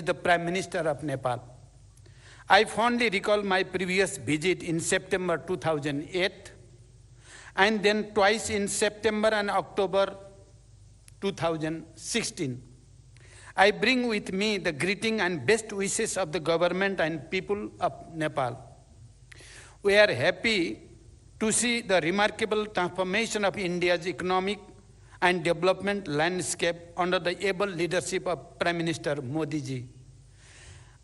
the Prime Minister of Nepal. I fondly recall my previous visit in September 2008 and then twice in September and October 2016. I bring with me the greeting and best wishes of the government and people of Nepal. We are happy to see the remarkable transformation of India's economic and development landscape under the able leadership of Prime Minister Modi ji.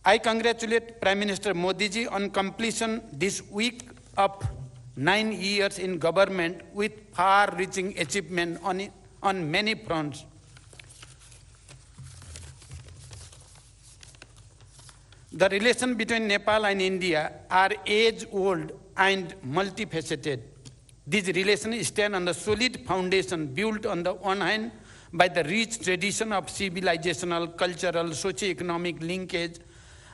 I congratulate Prime Minister Modi ji on completion this week of 9 years in government with far-reaching achievement on many fronts. The relation between Nepal and India are age-old and multifaceted. These relations stand on the solid foundation built on the one hand by the rich tradition of civilizational, cultural, socio-economic linkage,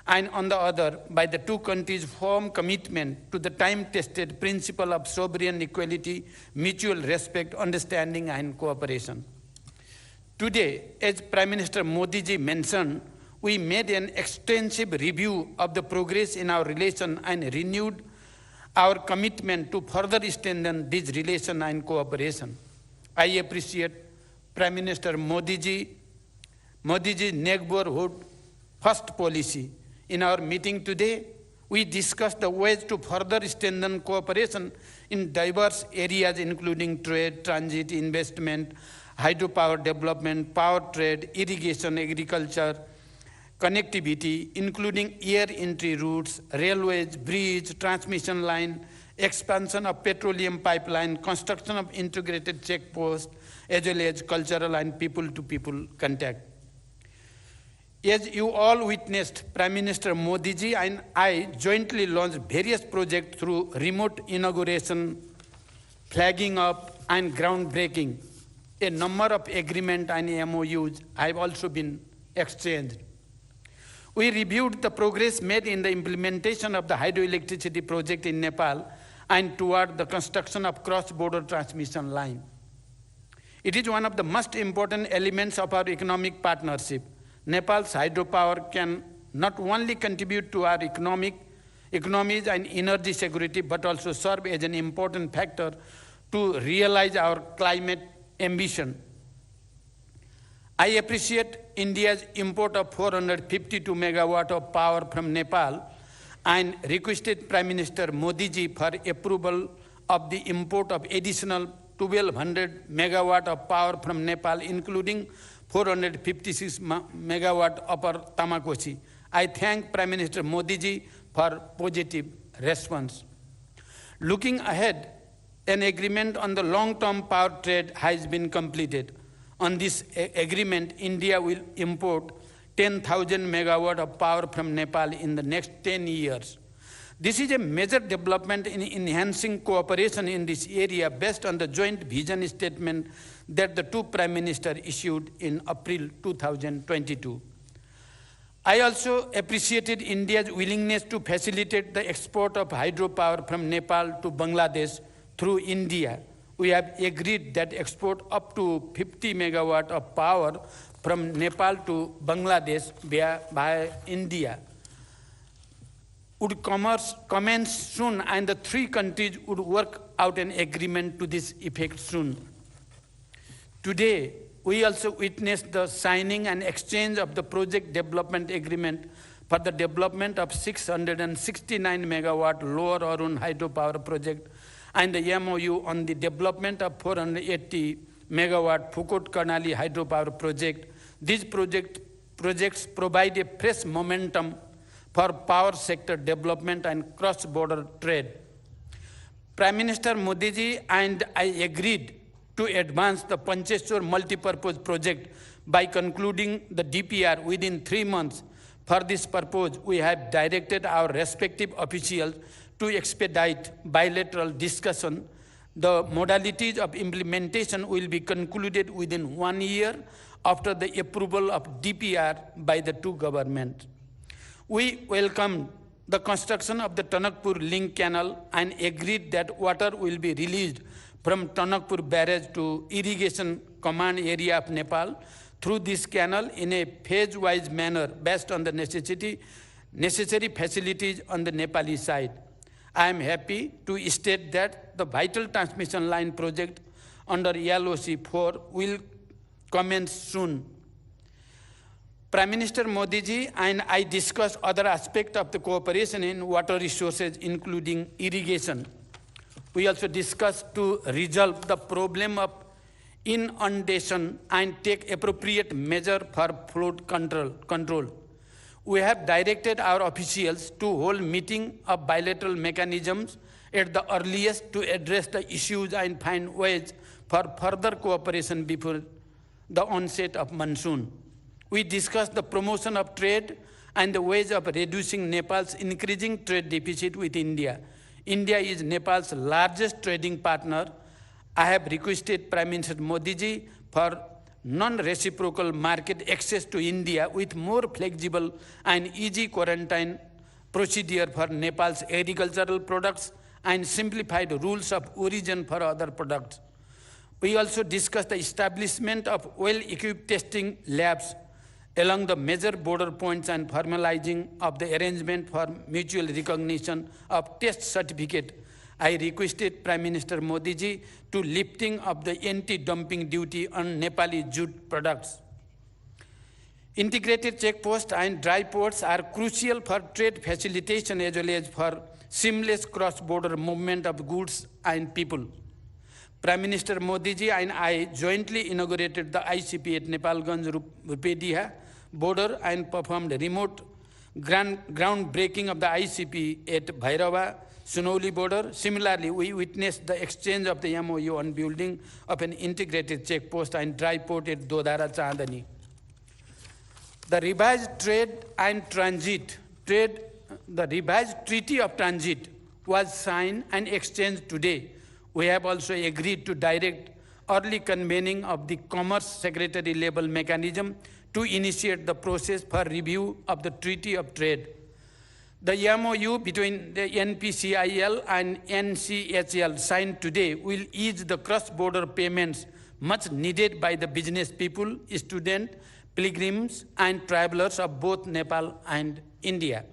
and on the other by the two countries' firm commitment to the time-tested principle of sovereign equality, mutual respect, understanding, and cooperation. Today, as Prime Minister Modi ji mentioned, we made an extensive review of the progress in our relation and renewed our commitment to further strengthen this relation and cooperation. I appreciate Prime Minister Modi ji's neighborhood first policy. In our meeting today, we discussed the ways to further strengthen cooperation in diverse areas including trade, transit, investment, hydropower development, power trade, irrigation, agriculture, connectivity, including air entry routes, railways, bridge, transmission line, expansion of petroleum pipeline, construction of integrated checkposts, as well as cultural and people-to-people contact. As you all witnessed, Prime Minister Modi ji and I jointly launched various projects through remote inauguration, flagging up, and groundbreaking. A number of agreements and MOUs have also been exchanged. We reviewed the progress made in the implementation of the hydroelectricity project in Nepal and toward the construction of cross-border transmission line. It is one of the most important elements of our economic partnership. Nepal's hydropower can not only contribute to our economies and energy security, but also serve as an important factor to realize our climate ambition. I appreciate India's import of 452 megawatt of power from Nepal and requested Prime Minister Modi ji for approval of the import of additional 1200 megawatt of power from Nepal, including 456 megawatt upper Tamakosi. I thank Prime Minister Modi ji for positive response. Looking ahead, an agreement on the long-term power trade has been completed. On this agreement, India will import 10,000 megawatt of power from Nepal in the next 10 years. This is a major development in enhancing cooperation in this area based on the joint vision statement that the two Prime Ministers issued in April 2022. I also appreciated India's willingness to facilitate the export of hydropower from Nepal to Bangladesh through India. We have agreed that export up to 50 megawatt of power from Nepal to Bangladesh via India would commence soon, and the three countries would work out an agreement to this effect soon. Today, we also witnessed the signing and exchange of the project development agreement for the development of 669 megawatt Lower Arun hydropower project and the MOU on the development of 480 megawatt Phukot Karnali hydropower project. These projects provide a fresh momentum for power sector development and cross-border trade. Prime Minister Modi ji and I agreed to advance the Pancheshwar multipurpose project by concluding the DPR within 3 months. For this purpose, we have directed our respective officials to expedite bilateral discussion. The modalities of implementation will be concluded within 1 year after the approval of DPR by the two governments. We welcomed the construction of the Tanakpur Link Canal and agreed that water will be released from Tanakpur Barrage to irrigation command area of Nepal through this canal in a phase-wise manner based on the necessary facilities on the Nepali side. I am happy to state that the vital transmission line project under LOC 4 will commence soon. Prime Minister Modi ji and I discussed other aspects of the cooperation in water resources, including irrigation. We also discussed to resolve the problem of inundation and take appropriate measure for flood control. We have directed our officials to hold meeting of bilateral mechanisms at the earliest to address the issues and find ways for further cooperation before the onset of monsoon. We discussed the promotion of trade and the ways of reducing Nepal's increasing trade deficit with India. India is Nepal's largest trading partner. I have requested Prime Minister Modi ji for non-reciprocal market access to India with more flexible and easy quarantine procedure for Nepal's agricultural products and simplified rules of origin for other products. We also discussed the establishment of well-equipped testing labs along the major border points and formalizing of the arrangement for mutual recognition of test certificate. I requested Prime Minister Modi ji to lifting of the anti-dumping duty on Nepali jute products. Integrated checkposts and dry ports are crucial for trade facilitation as well as for seamless cross-border movement of goods and people. Prime Minister Modi ji and I jointly inaugurated the ICP at Nepalganj Rupediha border and performed remote groundbreaking of the ICP at Bhairava Sunauli border. Similarly, we witnessed the exchange of the MOU on building of an integrated checkpost and dry port at Dodara Chandani. The revised Treaty of Transit was signed and exchanged today. We have also agreed to direct early convening of the Commerce Secretary level mechanism to initiate the process for review of the Treaty of Trade. The MOU between the NPCIL and NCHL signed today will ease the cross-border payments much needed by the business people, students, pilgrims, and travelers of both Nepal and India.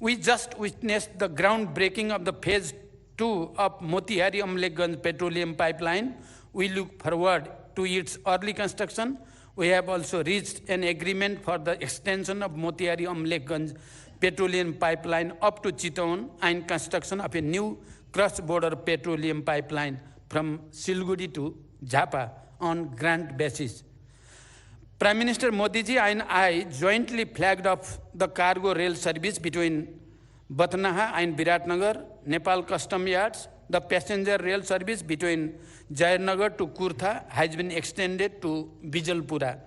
We just witnessed the groundbreaking of the phase 2 of Motihari Amlekhganj petroleum pipeline. We look forward to its early construction. We have also reached an agreement for the extension of Motihari Amlekhganj petroleum pipeline up to Chittagong and construction of a new cross-border petroleum pipeline from Siliguri to Jhapa on grant basis. Prime Minister Modi ji and I jointly flagged off the cargo rail service between Batnaha and Viratnagar, Nepal Custom Yards. The passenger rail service between Jayanagar to Kurtha has been extended to Bijalpura.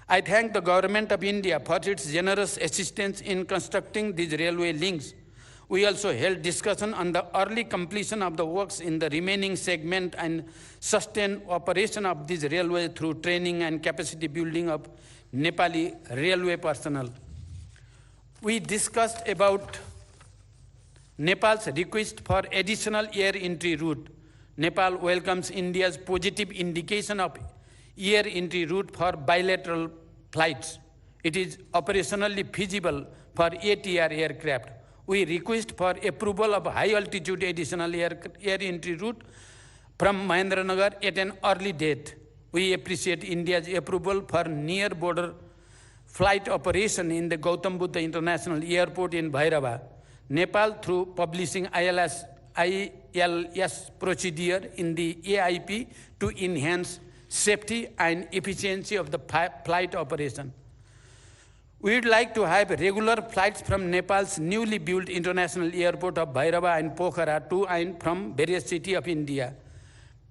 I thank the Government of India for its generous assistance in constructing these railway links. We also held discussion on the early completion of the works in the remaining segment and sustained operation of these railways through training and capacity building of Nepali railway personnel. We discussed about Nepal's request for additional air entry route. Nepal welcomes India's positive indication of air entry route for bilateral flights. It is operationally feasible for ATR aircraft. We request for approval of high-altitude additional air entry route from Mahendranagar at an early date. We appreciate India's approval for near-border flight operation in the Gautam Buddha International Airport in Bhairava. Nepal, through publishing ILS procedure in the AIP to enhance safety and efficiency of the flight operation. We would like to have regular flights from Nepal's newly built international airport of Bhairava and Pokhara to and from various cities of India.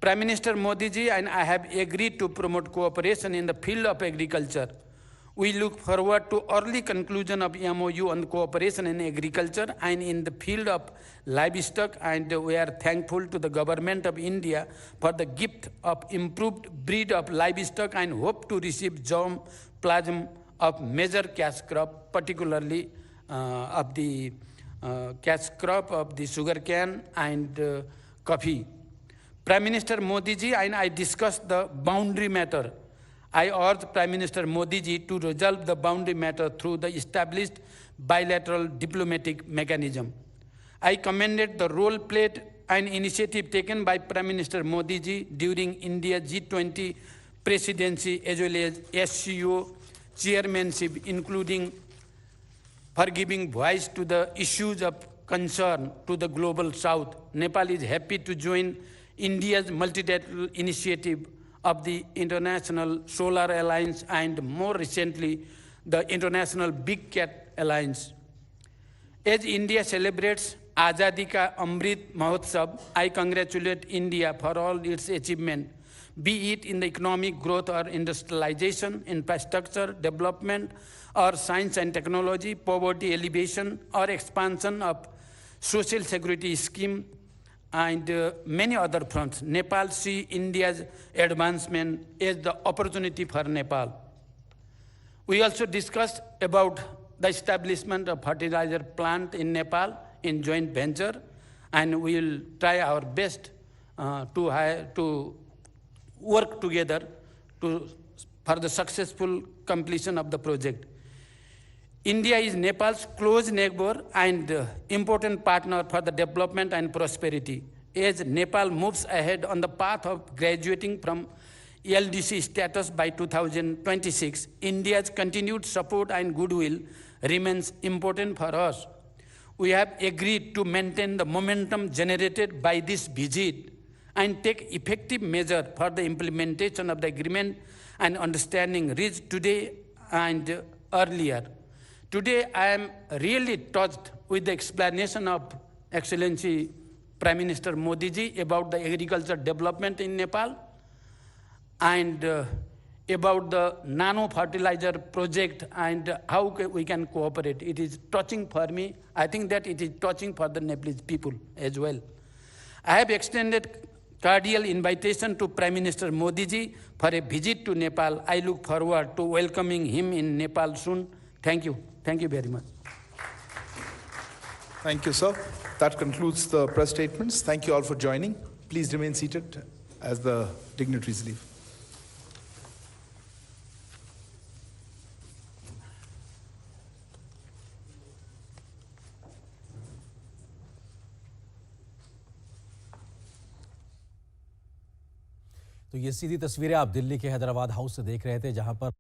Prime Minister Modi ji and I have agreed to promote cooperation in the field of agriculture. We look forward to early conclusion of MOU on cooperation in agriculture and in the field of livestock, and we are thankful to the Government of India for the gift of improved breed of livestock and hope to receive germplasm of major cash crop, particularly of the cash crop of the sugarcane and coffee. Prime Minister Modi ji and I discussed the boundary matter. I urge Prime Minister Modi ji to resolve the boundary matter through the established bilateral diplomatic mechanism. I commended the role played and initiative taken by Prime Minister Modi ji during India's G20 presidency as well as SCO chairmanship, including for giving voice to the issues of concern to the global south. Nepal is happy to join India's multilateral initiative of the International Solar Alliance and more recently the International Big Cat Alliance. As India celebrates Azadi Ka Amrit Mahotsav, I congratulate India for all its achievement, be it in the economic growth or industrialization, infrastructure development, or science and technology, poverty alleviation, or expansion of social security scheme, and many other fronts. Nepal sees India's advancement as the opportunity for Nepal. We also discussed about the establishment of fertilizer plant in Nepal in joint venture, and we will try our best to work together for the successful completion of the project. India is Nepal's close neighbor and important partner for the development and prosperity. As Nepal moves ahead on the path of graduating from LDC status by 2026, India's continued support and goodwill remains important for us. We have agreed to maintain the momentum generated by this visit and take effective measures for the implementation of the agreement and understanding reached today and earlier. Today, I am really touched with the explanation of Excellency Prime Minister Modi ji about the agriculture development in Nepal and about the nano fertilizer project and how we can cooperate. It is touching for me. I think that it is touching for the Nepalese people as well. I have extended cordial invitation to Prime Minister Modi ji for a visit to Nepal. I look forward to welcoming him in Nepal soon. Thank you. Thank you very much. Thank you, sir. That concludes the press statements. Thank you all for joining. Please remain seated as the dignitaries leave. तो ये सीधी तस्वीरें आप दिल्ली के Hyderabad house से देख रहे थे, जहां पर